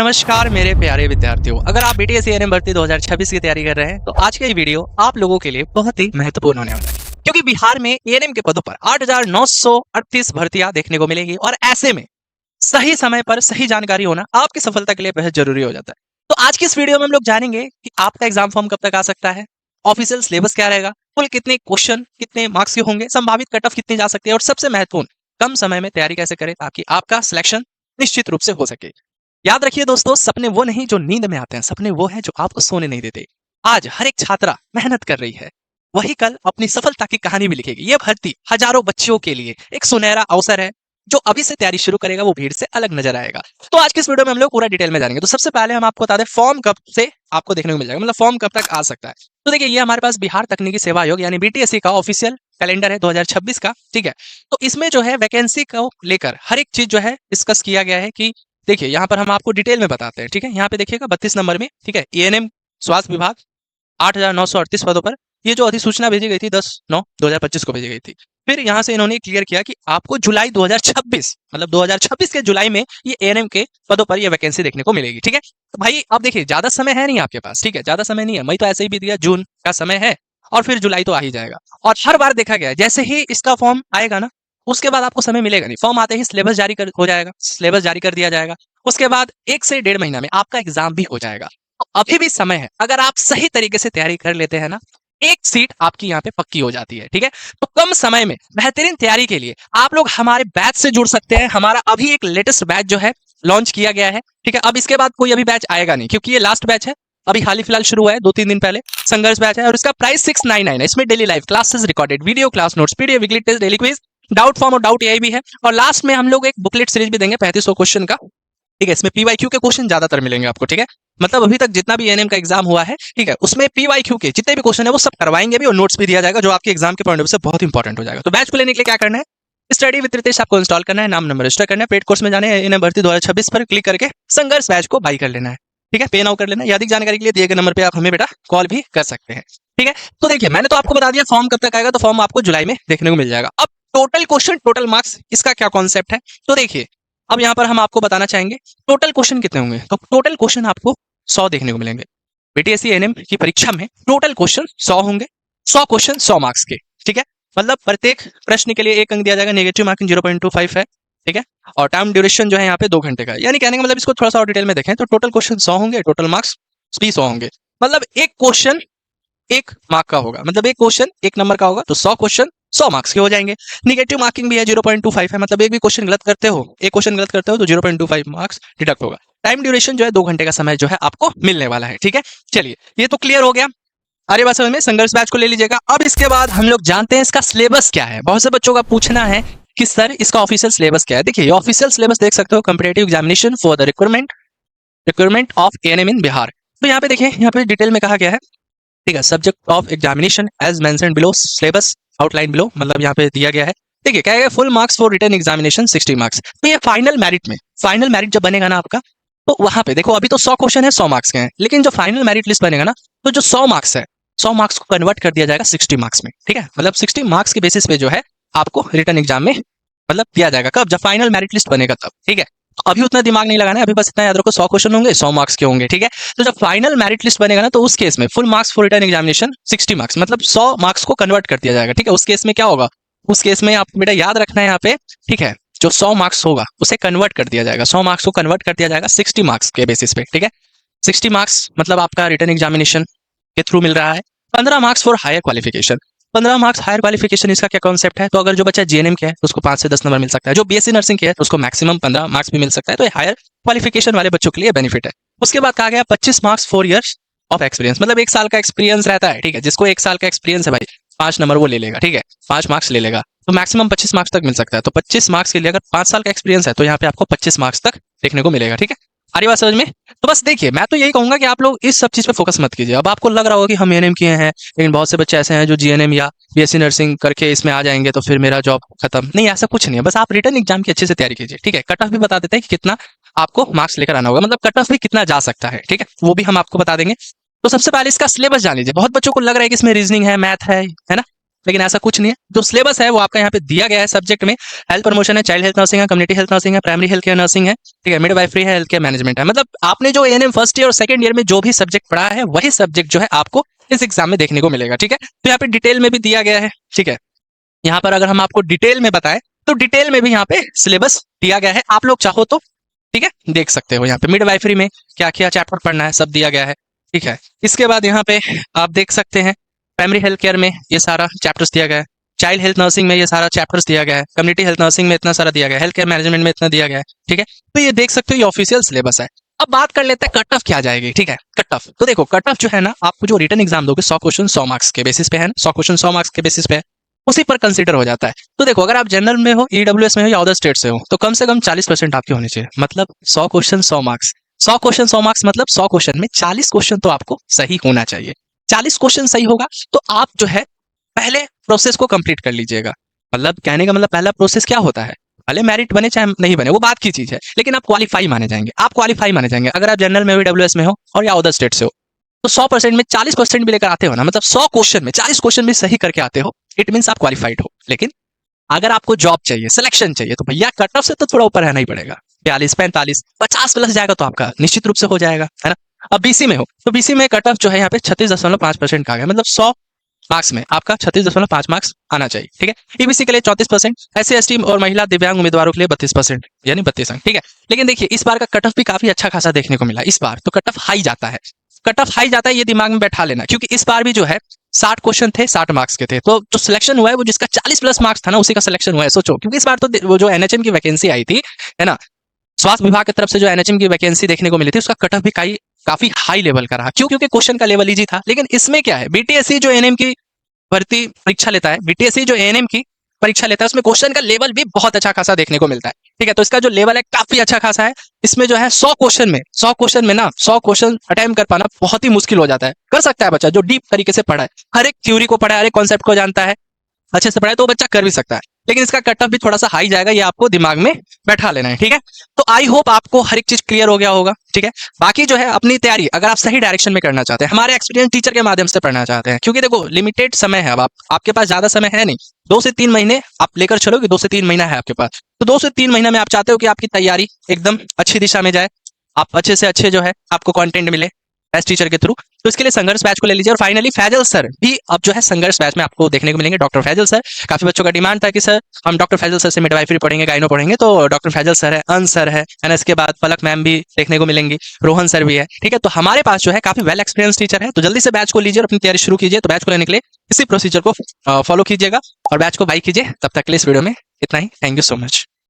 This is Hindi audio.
नमस्कार मेरे प्यारे विद्यार्थियों, अगर आप बीटीएस एएनएम भर्ती 2026 की तैयारी कर रहे हैं तो आज का ये वीडियो आप लोगों के लिए बहुत ही महत्वपूर्ण होने वाला है, क्योंकि बिहार में एएनएम के पदों पर 8,938 भर्तियां देखने को मिलेगी और ऐसे में सही समय पर सही जानकारी होना आपकी सफलता के लिए बेहद जरूरी हो जाता है। तो आज की इस वीडियो में हम लोग जानेंगे कि आपका एग्जाम फॉर्म कब तक आ सकता है, ऑफिशियल सिलेबस क्या रहेगा, कुल कितने क्वेश्चन कितने मार्क्स के होंगे, संभावित कट ऑफ कितनी जा सकती है और सबसे महत्वपूर्ण कम समय में तैयारी कैसे करें ताकि आपका सिलेक्शन निश्चित रूप से हो सके। याद रखिए दोस्तों, सपने वो नहीं जो नींद में आते हैं, सपने वो हैं जो आपको सोने नहीं देते। आज हर एक छात्रा मेहनत कर रही है, वही कल अपनी सफलता की कहानी भी लिखेगी। ये भर्ती हजारों बच्चों के लिए एक सुनहरा अवसर है। जो अभी से तैयारी शुरू करेगा वो भीड़ से अलग नजर आएगा। तो आज की इस वीडियो में हम लोग पूरा डिटेल में जानेंगे। तो सबसे पहले हम आपको बता दें फॉर्म कब से आपको देखने को मिल जाएगा, मतलब फॉर्म कब तक आ सकता है। तो देखिए, ये हमारे पास बिहार तकनीकी सेवा आयोग यानी बीटीएससी का ऑफिशियल कैलेंडर है 2026 का, ठीक है। तो इसमें जो है वैकेंसी को लेकर हर एक चीज जो है डिस्कस किया गया है कि देखिए यहाँ पर हम आपको डिटेल में बताते हैं, ठीक है। यहाँ पे देखिएगा 32 नंबर में, ठीक है, एएनएम स्वास्थ्य विभाग 8,938 पदों पर ये जो अधिसूचना भेजी गई थी 10/9/2025 को भेजी गई थी। फिर यहाँ से इन्होंने क्लियर किया कि आपको जुलाई 2026 मतलब 2026 के जुलाई में ये एएनएम के पदों पर ये वैकेंसी देखने को मिलेगी, ठीक है। तो भाई अब देखिए, ज्यादा समय है नहीं आपके पास, ठीक है, ज्यादा समय नहीं है। मई तो ऐसे ही बीत गया, जून का समय है और फिर जुलाई तो आ ही जाएगा। और हर बार देखा गया है जैसे ही इसका फॉर्म आएगा ना, उसके बाद आपको समय मिलेगा नहीं। फॉर्म आते ही सिलेबस जारी कर हो जाएगा, सिलेबस जारी कर दिया जाएगा। उसके बाद 1 से 1.5 महीना में आपका एग्जाम भी हो जाएगा। तो अभी भी समय है, अगर आप सही तरीके से तैयारी कर लेते हैं ना, एक सीट आपकी यहाँ पे पक्की हो जाती है, ठीक है। तो कम समय में बेहतरीन तैयारी के लिए आप लोग हमारे बैच से जुड़ सकते हैं। हमारा अभी एक लेटेस्ट बैच जो है लॉन्च किया गया है, ठीक है। अब इसके बाद कोई अभी बैच आएगा नहीं, क्योंकि ये लास्ट बैच है, अभी हाल ही फिलहाल शुरू हुआ है 2-3 दिन पहले। संघर्ष बैच है और इसका प्राइस 699 है। इसमें daily live classes, recorded video class notes, PDF, weekly test, daily quiz, doubt form और डाउट एआई भी है। और लास्ट में हम लोग एक बुकलेट सीरीज भी देंगे 3500 क्वेश्चन का, ठीक है। इसमें पीवाईक्यू के क्वेश्चन ज्यादातर मिलेंगे आपको, ठीक है। मतलब अभी तक जितना भी एएनएम का एग्जाम हुआ है, ठीक है, उसमें पीवाईक्यू के जितने भी क्वेश्चन है वो सब करवाएंगे भी और नोट्स भी दिया जाएगा, जो आपके एग्जाम के पॉइंट ऑफ व्यू से बहुत इंपॉर्टेंट हो जाएगा। तो बैच को लेने के लिए क्या करना है, स्टडी विद रितेश आपको इंस्टॉल करना है, नाम नंबर रजिस्टर करना है, पेड कोर्स में जाने एएनएम भर्ती 2026 पर क्लिक करके संघर्ष बैच को बाई कर लेना है, ठीक है, पे नाउ कर लेना है। अधिक जानकारी के लिए दिए गए नंबर पे आप हमें बेटा कॉल भी कर सकते हैं, ठीक है। तो देखिए, मैंने तो आपको बता दिया फॉर्म कब तक आएगा, तो फॉर्म आपको जुलाई में देखने को मिल जाएगा। अब टोटल क्वेश्चन टोटल मार्क्स, इसका क्या कॉन्सेप्ट है, तो देखिए अब यहाँ पर हम आपको बताना चाहेंगे टोटल क्वेश्चन कितने होंगे। तो टोटल क्वेश्चन आपको 100 देखने को मिलेंगे। बीटीएससी एएनएम की परीक्षा में टोटल क्वेश्चन 100 होंगे। 100 क्वेश्चन 100 मार्क्स के, ठीक है। मतलब प्रत्येक प्रश्न के लिए 1 अंक दिया जाएगा, नेगेटिव मार्किंग 0.25 है, ठीक है। और टाइम ड्यूरेशन जो है यहाँ पे 2 घंटे का है। यानी कहने का मतलब, इसको थोड़ा सा और डिटेल में देखें तो टोटल क्वेश्चन 100 होंगे, टोटल मार्क्स भी 100 होंगे। मतलब एक क्वेश्चन 1 मार्क का होगा, मतलब एक क्वेश्चन 1 नंबर का होगा, तो 100 क्वेश्चन 100 मार्क्स के हो जाएंगे। निगेटिव मार्किंग भी है, 0.25 है, मतलब एक भी क्वेश्चन गलत करते हो, एक क्वेश्चन गलत करते हो तो 0.25 मार्क्स डिडक्ट होगा। टाइम ड्यूरेशन जो है 2 घंटे का समय जो है आपको मिलने वाला है, ठीक है। चलिए, ये तो क्लियर हो गया। अरे बात समझ में, संघर्ष बैच को ले लीजिएगा। अब इसके बाद हम लोग जानते हैं इसका सिलेबस क्या है। बहुत से बच्चों का पूछना है कि सर इसका ऑफिशियल सिलेबस क्या है। देखिए, ये ऑफिशियल सिलेबस देख सकते हो, comparative examination for the requirement of ANM in Bihar. तो यहाँ पे देखिए, यहाँ पे डिटेल में कहा गया है, ठीक है, subject of examination as mentioned below, syllabus outline below, मतलब यहाँ पे दिया गया है। देखिए क्या है, full marks for written examination 60 marks. तो ये फाइनल मेरिट में, फाइनल मेरिट जब बनेगा ना आपका, तो वहां पे देखो अभी तो 100 क्वेश्चन है 100 मार्क्स के हैं, लेकिन जो फाइनल मेरिट लिस्ट बनेगा ना, तो जो 100 मार्क्स है 100 मार्क्स को कन्वर्ट कर दिया जाएगा 60 मार्क्स में, ठीक है। मतलब 60 मार्क्स के बेसिस पे जो है आपको रिटन एग्जाम में मतलब दिया जाएगा। कब, जब फाइनल मेरिट लिस्ट बनेगा तब, ठीक है। तो अभी उतना दिमाग नहीं लगाना है, अभी बस इतना याद रखो 100 क्वेश्चन होंगे 100 मार्क्स के होंगे, ठीक है। तो जब फाइनल मेरिट लिस्ट बनेगा ना, तो उस केस में full marks for written examination 60 marks, मतलब 100 मार्क्स को कन्वर्ट कर दिया जाएगा, ठीक है। उस केस में क्या होगा, उस केस में आपको बेटा याद रखना है यहाँ पे, ठीक है, जो 100 मार्क्स होगा उसे कन्वर्ट कर दिया जाएगा, 100 मार्क्स को कन्वर्ट कर दिया जाएगा 60 मार्क्स के बेसिस पे, ठीक है। 60 मार्क्स मतलब आपका रिटन एग्जामिनेशन के थ्रू मिल रहा है। 15 marks for higher qualification, 15 marks higher qualification, इसका क्या कॉन्सेप्ट है, तो अगर जो बच्चा जीएनएम किया है तो उसको 5 से 10 नंबर मिल सकता है, जो बीएससी नर्सिंग किया है तो उसको मैक्सिमम 15 मार्क्स भी मिल सकता है। तो ये हायर क्वालिफिकेशन वाले बच्चों के लिए बेनिफिट है। उसके बाद कहा गया 25 मार्क्स 4 ईयर्स ऑफ एक्सपीरियंस, मतलब 1 साल का एक्सपीरियंस रहता है, ठीक है। जिसको 1 साल का एक्सपीरियंस है भाई, 5 नंबर वो ले लेगा, ठीक है, 5 मार्क्स ले लेगा, तो मैक्सिमम 25 मार्क्स तक मिल सकता है। तो 25 मार्क्स के लिए अगर 5 साल का एक्सपीरियंस है तो यहाँ पे आपको 25 मार्क्स तक देखने को मिलेगा, ठीक है। आ रही बात समझ में। तो बस देखिए, मैं तो यही कहूंगा कि आप लोग इस सब चीज पे फोकस मत कीजिए। अब आपको लग रहा होगा कि हम एएनएम किए हैं, लेकिन बहुत से बच्चे ऐसे हैं जो जीएनएम या बीएससी नर्सिंग करके इसमें आ जाएंगे तो फिर मेरा जॉब खत्म। नहीं, ऐसा कुछ नहीं है, बस आप रिटर्न एग्जाम की अच्छे से तैयारी कीजिए, ठीक है। कट ऑफ भी बता देते हैं कि कितना आपको मार्क्स लेकर आना होगा, मतलब कट ऑफ भी कितना जा सकता है, ठीक है, वो भी हम आपको बता देंगे। तो सबसे पहले इसका सिलेबस जान लीजिए। बहुत बच्चों को लग रहा है कि इसमें रीजनिंग है, मैथ है ना, लेकिन ऐसा कुछ नहीं है। जो सिलेबस है वो आपका यहाँ पे दिया गया है सब्जेक्ट में। हेल्थ प्रमोशन है, चाइल्ड हेल्थ नर्सिंग है, कम्युनिटी हेल्थ नर्सिंग है, प्राइमरी हेल्थ केयर नर्सिंग है, ठीक है, मिडवाइफरी है, हेल्थ केयर मैनेजमेंट है। मतलब आपने जो एएनएम फर्स्ट ईयर और सेकंड ईयर में जो भी सब्जेक्ट पढ़ा है वही सब्जेक्ट जो है आपको इस एग्जाम में देखने को मिलेगा, ठीक है। तो यहाँ पे डिटेल में भी दिया गया है, ठीक है। यहाँ पर अगर हम आपको डिटेल में बताएं तो डिटेल में भी यहाँ पे सिलेबस दिया गया है, आप लोग चाहो तो ठीक है देख सकते हो। यहाँ पे मिडवाइफरी में क्या क्या चैप्टर पढ़ना है सब दिया गया है, ठीक है। इसके बाद यहाँ पे आप देख सकते हैं प्राइमरी हेल्थ केयर में ये सारा चैप्टर्स दिया गया है, चाइल्ड हेल्थ नर्सिंग में ये सारा चैप्टर्स दिया गया है, कम्युनिटी हेल्थ नर्सिंग में इतना सारा दिया गया है, हेल्थ केयर मैनेजमेंट में इतना दिया गया है, ठीक है। तो ये देख सकते हो ये ऑफिशियल सिलेबस है। अब बात कर लेते हैं कट ऑफ क्या जाएगी, ठीक है। कट ऑफ तो देखो, कट ऑफ जो है ना, आपको जो रिटन एग्जाम दोगे 100 क्वेश्चन 100 मार्क्स के बेसिस पे है ना, 100 क्वेश्चन 100 मार्क्स के बेसिस पे है, उसी पर कंसीडर हो जाता है। तो देखो अगर आप जनरल में हो, ईडब्ल्यूएस में हो या अदर स्टेट से हो, तो कम से कम 40% आपके होने चाहिए। मतलब 100 क्वेश्चन 100 मार्क्स, 100 क्वेश्चन 100 मार्क्स मतलब 100 क्वेश्चन में 40 क्वेश्चन तो आपको सही होना चाहिए। 40 क्वेश्चन सही होगा तो आप जो है पहले प्रोसेस को कंप्लीट कर लीजिएगा। मतलब कहने का मतलब पहला प्रोसेस क्या होता है, भले मेरिट बने चाहे नहीं बने वो बात की चीज है, लेकिन आप क्वालिफाई माने जाएंगे, आप क्वालिफाई माने जाएंगे। अगर आप जनरल में हो, ईडब्ल्यूएस में हो और या अदर स्टेट से हो, तो 100% में 40% भी लेकर आते हो ना, मतलब 100 क्वेश्चन में 40 क्वेश्चन भी सही करके आते हो, इट मींस आप क्वालिफाइड हो। लेकिन अगर आपको जॉब चाहिए, सिलेक्शन चाहिए, तो भैया कट ऑफ से तो थोड़ा ऊपर रहना ही पड़ेगा। 42 45 50 प्लस जाएगा तो आपका निश्चित रूप से हो जाएगा, है ना। अब बीसी में हो तो बीसी में कट ऑफ जो है यहाँ पे 36.5% का आ गया, मतलब 100 मार्क्स में आपका 36.5 मार्क्स आना चाहिए, ठीक है। ईबीसी के लिए 34%, एससी एसटी और महिला दिव्यांग उम्मीदवारों के लिए 32%, यानी 32 अंक, ठीक है। लेकिन देखिए इस बार का कट ऑफ भी काफी अच्छा खासा देखने को मिला। इस बार तो कट ऑफ हाई जाता है, कट ऑफ हाई जाता है, ये दिमाग में बैठा लेना, क्योंकि इस बार भी जो है 60 क्वेश्चन थे 60 मार्क्स के थे, तो जो सिलेक्शन हुआ है वो जिसका 40 प्लस मार्क्स था ना उसी का सिलेक्शन हुआ है। सोचो, क्योंकि इस बार तो वो जो एनएचएम की वैकेंसी आई थी, है ना, स्वास्थ्य विभाग की तरफ से जो एनएचएम की वैकेंसी देखने को मिली थी, उसका कट ऑफ भी काफी हाई लेवल का रहा। क्यों? क्योंकि क्वेश्चन का लेवल इजी था। लेकिन इसमें क्या है, बीटीएससी जो एएनएम की भर्ती परीक्षा लेता है, बीटीएससी जो एएनएम की परीक्षा लेता है, उसमें क्वेश्चन का लेवल भी बहुत अच्छा खासा देखने को मिलता है, ठीक है। तो इसका जो लेवल है काफी अच्छा खासा है। इसमें जो है 100 क्वेश्चन में ना 100 क्वेश्चन अटेम्प्ट कर पाना बहुत ही मुश्किल हो जाता है। कर सकता है बच्चा जो डीप तरीके से पढ़ा है, हर एक थ्योरी को पढ़ा है, हर एक कॉन्सेप्ट को जानता है, अच्छे से पढ़ा है, तो बच्चा कर भी सकता है। लेकिन इसका कट ऑफ भी थोड़ा सा हाई जाएगा, ये आपको दिमाग में बैठा लेना है, ठीक है। तो आई होप आपको हर एक चीज क्लियर हो गया होगा, ठीक है। बाकी जो है अपनी तैयारी अगर आप सही डायरेक्शन में करना चाहते हैं, हमारे एक्सपीरियंस टीचर के माध्यम से पढ़ना चाहते हैं, क्योंकि देखो लिमिटेड समय है, अब आपके पास ज्यादा समय है नहीं, 2 से 3 महीने आप लेकर चलो कि 2 से 3 महीना है आपके पास, तो 2 से 3 महीना में आप चाहते हो कि आपकी तैयारी एकदम अच्छी दिशा में जाए, आप अच्छे से अच्छे जो है आपको कंटेंट मिले बेस्ट टीचर के थ्रू, तो इसके लिए संघर्ष बैच को ले लीजिए। और फाइनली फैजल सर भी अब जो है संघर्ष बैच में आपको देखने को मिलेंगे। डॉक्टर फैजल सर, काफी बच्चों का डिमांड था कि सर हम डॉक्टर फैजल सर से मिडवाइफरी पढ़ेंगे, गाइनो पढ़ेंगे, तो डॉक्टर फैजल सर है, अन सर है, इसके बाद पलक मैम भी देखने को मिलेंगी, रोहन सर भी है, ठीक है। तो हमारे पास जो है काफी वेल एक्सपीरियंस टीचर है, तो जल्दी से बैच को लीजिए और अपनी तैयारी शुरू कीजिए। तो बैच को लेने के लिए इसी प्रोसीजर को फॉलो कीजिएगा और बैच को बाय कीजिए। तब तक के लिए इस वीडियो में इतना ही। Thank you so much.